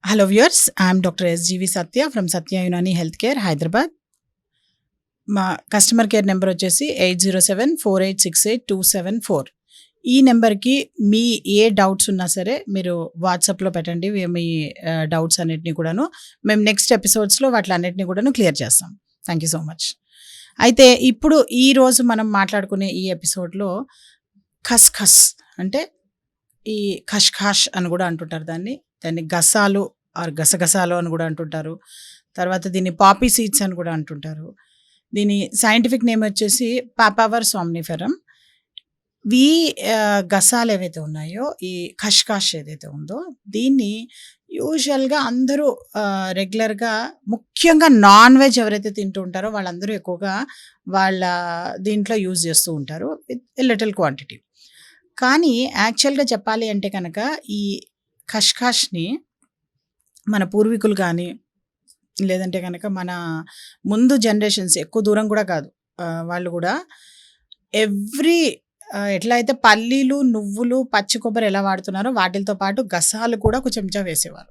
Hello viewers, I am Dr. SGV Satya from Satya Unani Healthcare, Hyderabad. మా customer care number వచ్చేసి 8074868274. ఈ నెంబర్‌కి మీ ఏ doubts ఉన్నా సరే మీరు వాట్సాప్‌లో పెట్టండి. మీ డౌట్స్ అన్నిటిని కూడాను మేము నెక్స్ట్ ఎపిసోడ్స్‌లో వాటిలన్నిటిని కూడాను క్లియర్ చేస్తాం. Thank you so much. అయితే ఇప్పుడు ఈరోజు మనం మాట్లాడుకునే ఈ ఎపిసోడ్‌లో ఖస్‌ఖస్ అంటే ఈ ఖష్‌ఖాష్ అని గూడా అంటుంటారు దాన్ని. దాన్ని గసాలు ఆర్ గసగసాలు అని గూడా అంటుంటారు. తర్వాత దీన్ని పాపీ సీడ్స్ అని గూడా అంటుంటారు. దీని సైంటిఫిక్ నేమ్ వచ్చేసి పాపావర్ సోమ్నిఫెరమ్. ఈ గసాలు ఏవైతే ఉన్నాయో, ఈ ఖష్‌ఖాష్ ఏదైతే ఉందో, దీన్ని యూజువల్‌గా అందరూ రెగ్యులర్‌గా ముఖ్యంగా నాన్ వెజ్ ఎవరైతే తింటూ ఉంటారో వాళ్ళందరూ ఎక్కువగా వాళ్ళ దీంట్లో యూజ్ చేస్తూ ఉంటారు విత్ లిటిల్ క్వాంటిటీ. కానీ యాక్చువల్‌గా చెప్పాలి అంటే కనుక ఈ ఖష్‌ఖాష్‌ని మన పూర్వీకులు కానీ, లేదంటే గనక మన ముందు జనరేషన్స్ ఎక్కువ దూరం గూడా కాదు. వాళ్ళు గూడా ఎవ్రీ ఎట్లా అయితే పల్లీలు, నువ్వులు, పచ్చి కొబ్బరి ఎలా వాడుతున్నారో వాటిలతో పాటు గసాలు కూడా ఒక చెంచా వేసేవారు.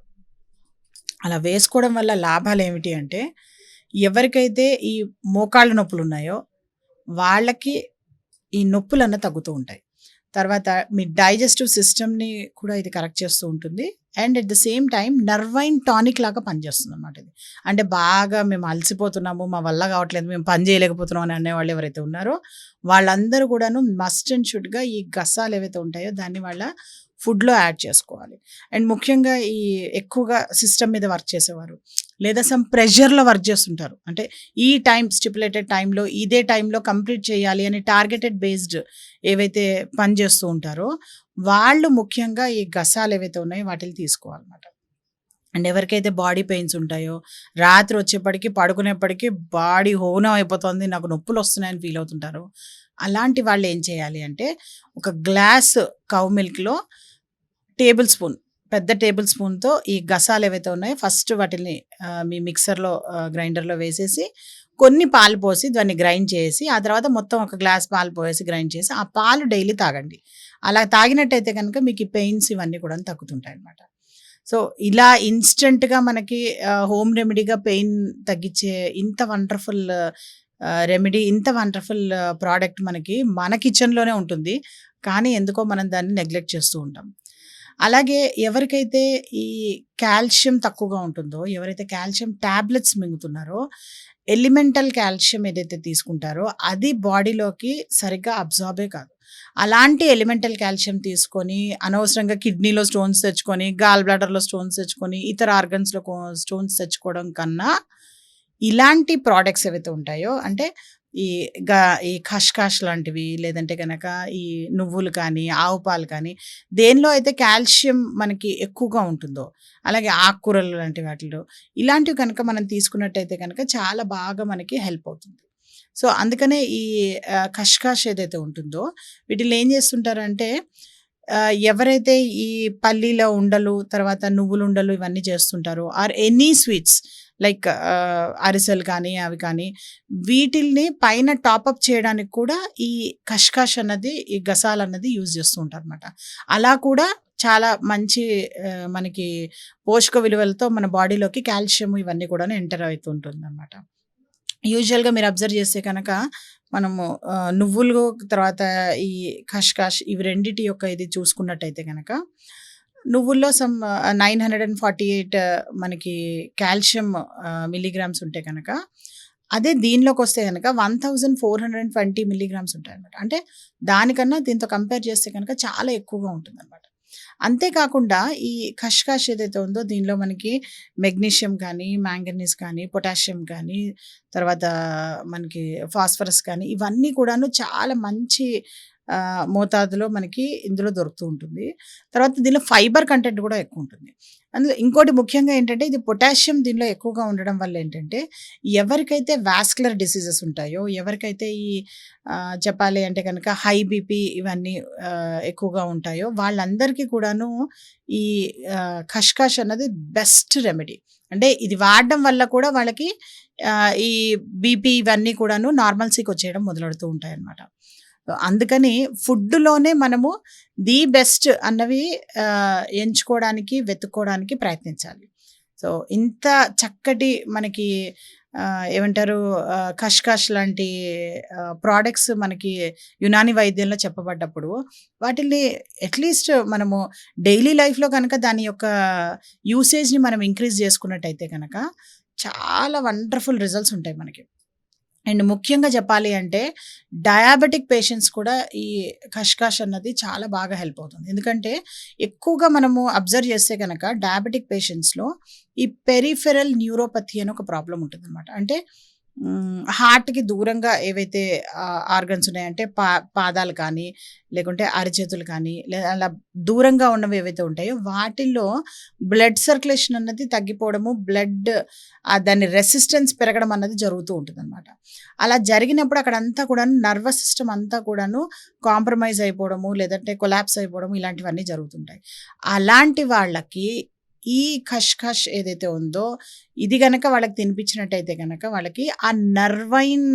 అలా వేసుకోవడం వల్ల లాభాలేమిటి అంటే, ఎవరికైతే ఈ మోకాళ్ళ నొప్పులున్నాయో వాళ్ళకి ఈ నొప్పులన్నీ తగ్గుతూ ఉంటాయి. తర్వాత మీ డైజెస్టివ్ సిస్టమ్‌ని కూడా ఇది కరెక్ట్ చేస్తూ ఉంటుంది. And at the same time nervine tonic లాగా పనిచేస్తుందనమాట ఇది. అంటే బాగా మేము అలసిపోతున్నాము, మా వల్ల కావట్లేదు, మేము పని చేయలేకపోతున్నాం అని అనేవాళ్ళు ఎవరైతే ఉన్నారో, వాళ్ళందరూ కూడాను మస్ట్ అండ్ షుడ్‌గా ఈ గసాలు ఏవైతే ఉంటాయో దాన్ని వాళ్ళ ఫుడ్‌లో యాడ్ చేసుకోవాలి. అండ్ ముఖ్యంగా ఈ ఎక్కువగా సిస్టమ్ మీద వర్క్ చేసేవారు, లేదా సమ్ ప్రెషర్‌లో వర్క్ చేస్తుంటారు. అంటే ఈ స్టిపులేటెడ్ టైంలో, ఇదే టైంలో కంప్లీట్ చేయాలి అని టార్గెటెడ్ బేస్డ్ ఏవైతే పని చేస్తూ ఉంటారో, వాళ్ళు ముఖ్యంగా ఈ గసాలు ఏవైతే ఉన్నాయో వాటిని తీసుకోవాలన్నమాట. అండ్ ఎవరికైతే బాడీ పెయిన్స్ ఉంటాయో, రాత్రి వచ్చేప్పటికి పడుకునేప్పటికి బాడీ హోనం అయిపోతుంది, నాకు నొప్పులు వస్తున్నాయని ఫీల్ అవుతుంటారు. అలాంటి వాళ్ళు ఏం చేయాలి అంటే, ఒక గ్లాస్ కౌ మిల్క్‌లో పెద్ద టేబుల్ స్పూన్‌తో ఈ గసాలు ఏవైతే ఉన్నాయో ఫస్ట్ వాటిల్ని మీ మిక్సర్‌లో గ్రైండర్‌లో వేసేసి, కొన్ని పాలు పోసి దాన్ని గ్రైండ్ చేసి, ఆ తర్వాత మొత్తం ఒక గ్లాస్ పాలు పోసి గ్రైండ్ చేసి, ఆ పాలు డైలీ తాగండి. అలా తాగినట్టయితే కనుక మీకు ఈ పెయిన్స్ ఇవన్నీ కూడా తగ్గుతుంటాయన్నమాట. సో, ఇలా ఇన్‌స్టంట్‌గా మనకి హోమ్ రెమెడీగా పెయిన్ తగ్గించే ఇంత వండర్‌ఫుల్ రెమెడీ, ఇంత వండర్‌ఫుల్ ప్రొడక్ట్ మనకి మన కిచెన్‌లోనే ఉంటుంది. కానీ ఎందుకో మనం దాన్ని నెగ్లెక్ట్ చేస్తూ ఉంటాం. అలాగే ఎవరికైతే ఈ కాల్షియం తక్కువగా ఉంటుందో, ఎవరైతే కాల్షియం టాబ్లెట్స్ మింగుతున్నారో, ఎలిమెంటల్ కాల్షియం ఏదైతే తీసుకుంటారో అది బాడీలోకి సరిగ్గా అబ్జార్బే కాదు. అలాంటి ఎలిమెంటల్ కాల్షియం తీసుకొని అనవసరంగా కిడ్నీలో స్టోన్స్ తెచ్చుకొని, గాల్ బ్లాడర్‌లో స్టోన్స్ తెచ్చుకొని, ఇతర ఆర్గన్స్‌లో స్టోన్స్ తెచ్చుకోవడం కన్నా, ఇలాంటి ప్రొడక్ట్స్ ఏవైతే ఉంటాయో అంటే ఈ గా ఈ ఖష్‌ఖాష్ లాంటివి, లేదంటే గనక ఈ నువ్వులు కానీ, ఆవు పాలు కానీ, దేనిలో అయితే కాల్షియం మనకి ఎక్కువగా ఉంటుందో, అలాగే ఆకుకూరలు లాంటి వాటిలో, ఇలాంటివి కనుక మనం తీసుకున్నట్టయితే కనుక చాలా బాగా మనకి హెల్ప్ అవుతుంది. సో, అందుకనే ఈ ఖష్‌ఖాష్ ఏదైతే ఉంటుందో వీటిల్లో ఏం చేస్తుంటారంటే, ఎవరైతే ఈ పల్లీల ఉండలు, తర్వాత నువ్వుల ఉండలు ఇవన్నీ చేస్తుంటారో ఆర్ ఎనీ స్వీట్స్ లైక్ అరిసెలు కానీ, అవి కానీ, వీటిల్ని పైన టాపప్ చేయడానికి కూడా ఈ ఖష్‌ఖాష్ అన్నది, ఈ గసాలు అన్నది యూజ్ చేస్తూ ఉంటారనమాట. అలా కూడా చాలా మంచి మనకి పోషక విలువలతో మన బాడీలోకి కాల్షియం ఇవన్నీ కూడాను ఎంటర్ అవుతూ ఉంటుందనమాట. యూజువల్‌గా మీరు అబ్జర్వ్ చేస్తే కనుక మనము నువ్వులు, తర్వాత ఈ ఖష్‌ఖాష్ ఇవి రెండిటి యొక్క ఇది చూసుకున్నట్టయితే గనక, నువ్వుల్లో సమ్ 948 మనకి కాల్షియం మిల్లీగ్రామ్స్ ఉంటే గనక, అదే దీనిలోకొస్తే గనక 1420 మిల్లీగ్రామ్స్ ఉంటాయన్నమాట. అంటే దానికన్నా దీంతో కంపేర్ చేస్తే గనక చాలా ఎక్కువగా ఉంటుందన్నమాట. అంతే కాకుండా ఈ ఖష్‌ఖాష్ ఏదైతే ఉందో దీనిలో మనకి మెగ్నీషియం కానీ, మాంగనీస్ కానీ, పొటాషియం కానీ, తర్వాత మనకి ఫాస్ఫరస్ కానీ, ఇవన్నీ కూడాను చాలా మంచి మోతాదులో మనకి ఇందులో దొరుకుతూ ఉంటుంది. తర్వాత దీనిలో ఫైబర్ కంటెంట్ కూడా ఎక్కువుంటుంది. అందులో ఇంకోటి ముఖ్యంగా ఏంటంటే, ఇది పొటాషియం దీనిలో ఎక్కువగా ఉండడం వల్ల ఏంటంటే, ఎవరికైతే వాస్కులర్ డిసీజెస్ ఉంటాయో, ఎవరికైతే ఈ చెప్పాలి అంటే కనుక హై బీపీ ఇవన్నీ ఎక్కువగా ఉంటాయో, వాళ్ళందరికీ కూడాను ఈ ఖష్‌ఖాష్ అన్నది బెస్ట్ రెమెడీ. అంటే ఇది వాడడం వల్ల కూడా వాళ్ళకి ఈ బీపీ ఇవన్నీ కూడాను నార్మల్సీకొచ్చేయడం మొదలెడుతూ ఉంటాయన్నమాట. అందుకని ఫుడ్‌లోనే మనము ది బెస్ట్ అన్నవి ఎంచుకోవడానికి, వెతుక్కోవడానికి ప్రయత్నించాలి. సో, ఇంత చక్కటి మనకి ఏమంటారు ఖష్‌ఖష్ లాంటి ప్రొడక్ట్స్ మనకి యునాని వైద్యంలో చెప్పబడ్డప్పుడు, వాటిల్ని అట్‌లీస్ట్ మనము డైలీ లైఫ్‌లో గనక దాని యొక్క యూసేజ్‌ని మనం ఇంక్రీజ్ చేసుకున్నట్టయితే గనక, చాలా వండర్‌ఫుల్ రిజల్ట్స్ ఉంటాయి మనకి. అండ్ ముఖ్యంగా చెప్పాలి అంటే, డయాబెటిక్ పేషెంట్స్ కూడా ఈ ఖష్‌ఖష్ అన్నది చాలా బాగా హెల్ప్ అవుతుంది. ఎందుకంటే, ఎక్కువగా మనము అబ్జర్వ్ చేస్తే గనక డయాబెటిక్ పేషెంట్స్‌లో ఈ పెరిఫెరల్ న్యూరోపతి అని ఒక ప్రాబ్లమ్ ఉంటుందనమాట. అంటే హార్ట్‌కి దూరంగా ఏవైతే ఆర్గన్స్ ఉన్నాయంటే పాదాలు కానీ, లేకుంటే అరిచేతులు కానీ, లేదా అలా దూరంగా ఉన్నవి ఏవైతే ఉంటాయో వాటిల్లో బ్లడ్ సర్క్యులేషన్ అన్నది తగ్గిపోవడము, దాని రెసిస్టెన్స్ పెరగడం అన్నది జరుగుతూ ఉంటుందనమాట. అలా జరిగినప్పుడు అక్కడంతా కూడాను నర్వస్ సిస్టమ్ అంతా కూడాను కాంప్రమైజ్ అయిపోవడము, లేదంటే కొలాప్స్ అయిపోవడము ఇలాంటివన్నీ జరుగుతుంటాయి. అలాంటి వాళ్ళకి ఈ ఖష్‌ఖష్ ఏదైతే ఉందో, ఇది గనక వాళ్ళకి తినిపించినట్టయితే గనక వాళ్ళకి ఆ నర్వైన్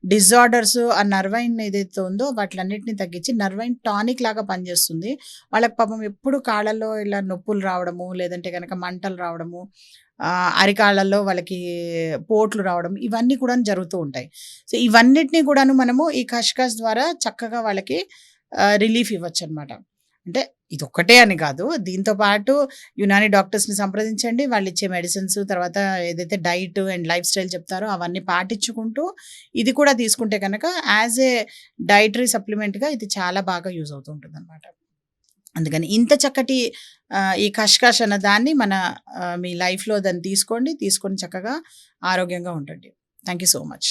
డిజార్డర్స్, ఆ నర్వైన్ ఏదైతే ఉందో వాటిలన్నిటిని తగ్గించి నర్వైన్ టానిక్ లాగా పనిచేస్తుంది. వాళ్ళకి పాపం ఎప్పుడు కాళ్ళలో ఇలా నొప్పులు రావడము, లేదంటే గనక మంటలు రావడము, అరికాళ్ళలో వాళ్ళకి పోట్లు రావడం ఇవన్నీ కూడాను జరుగుతూ ఉంటాయి. సో, ఇవన్నిటిని కూడాను మనము ఈ ఖష్‌ఖష్ ద్వారా చక్కగా వాళ్ళకి రిలీఫ్ ఇవ్వచ్చనమాట. అంటే ఇదొక్కటే అని కాదు. దీంతో పాటు యునాని డాక్టర్స్‌ని సంప్రదించండి. వాళ్ళిచ్చే మెడిసిన్స్, తర్వాత ఏదైతే డైట్ అండ్ లైఫ్ స్టైల్ చెప్తారో అవన్నీ పాటించుకుంటూ, ఇది కూడా తీసుకుంటే గనక యాస్ ఏ డైటరీ సప్లిమెంట్‌గా ఇది చాలా బాగా యూజ్ అవుతూ ఉంటుందనమాట. అందుకని ఇంత చక్కటి ఈ ఖష్‌ఖష్ అన్న దాన్ని మీ లైఫ్‌లో దాన్ని తీసుకోండి. తీసుకొని చక్కగా ఆరోగ్యంగా ఉండండి. Thank you so much.